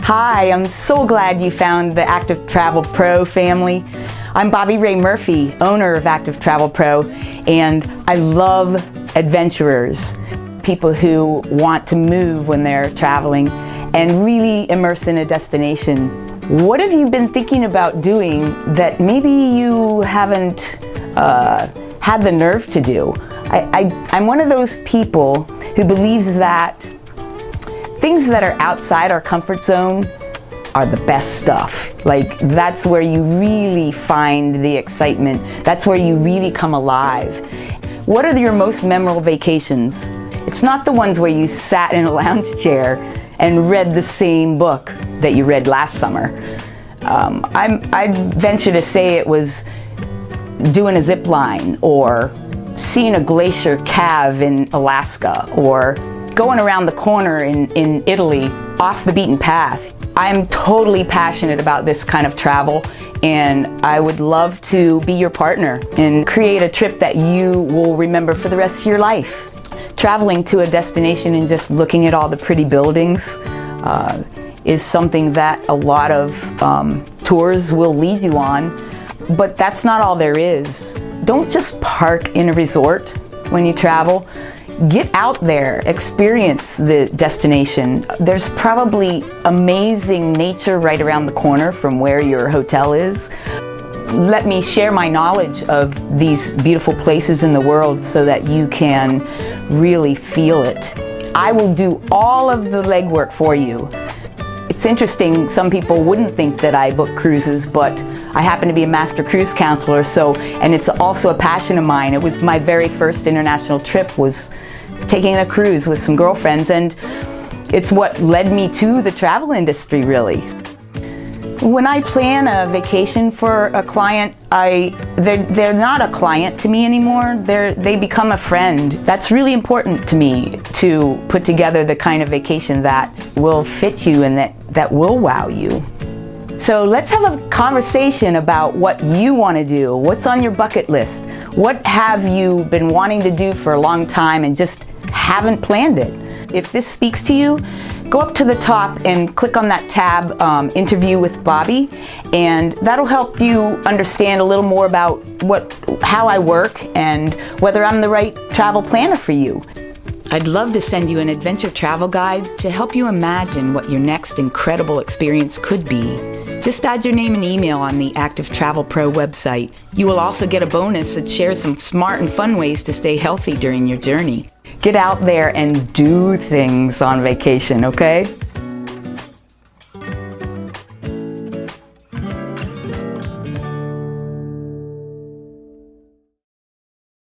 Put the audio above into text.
Hi, I'm so glad you found the Active Travel Pro family. I'm Bobby Ray Murphy, owner of Active Travel Pro, and I love adventurers, people who want to move when they're traveling and really immerse in a destination. What have you been thinking about doing that maybe you haven't had the nerve to do? I'm one of those people who believes that things that are outside our comfort zone are the best stuff. Like, that's where you really find the excitement. That's where you really come alive. What are your most memorable vacations? It's not the ones where you sat in a lounge chair and read the same book that you read last summer. I'd venture to say it was doing a zip line, or seeing a glacier calve in Alaska, or going around the corner in Italy off the beaten path. I'm totally passionate about this kind of travel, and I would love to be your partner and create a trip that you will remember for the rest of your life. Traveling to a destination and just looking at all the pretty buildings is something that a lot of tours will lead you on, but that's not all there is. Don't just park in a resort when you travel. Get out there, experience the destination. There's probably amazing nature right around the corner from where your hotel is. Let me share my knowledge of these beautiful places in the world so that you can really feel it. I will do all of the legwork for you. It's interesting, some people wouldn't think that I book cruises, but I happen to be a master cruise counselor, and it's also a passion of mine. It was my very first international trip, was taking a cruise with some girlfriends, and it's what led me to the travel industry, really. When I plan a vacation for a client, they're not a client to me anymore. They become a friend. That's really important to me, to put together the kind of vacation that will fit you and that will wow you. So let's have a conversation about what you want to do. What's on your bucket list? What have you been wanting to do for a long time and just haven't planned it? If this speaks to you, go up to the top and click on that tab, Interview with Bobby, and that'll help you understand a little more about how I work and whether I'm the right travel planner for you. I'd love to send you an adventure travel guide to help you imagine what your next incredible experience could be. Just add your name and email on the Active Travel Pro website. You will also get a bonus that shares some smart and fun ways to stay healthy during your journey. Get out there and do things on vacation, okay?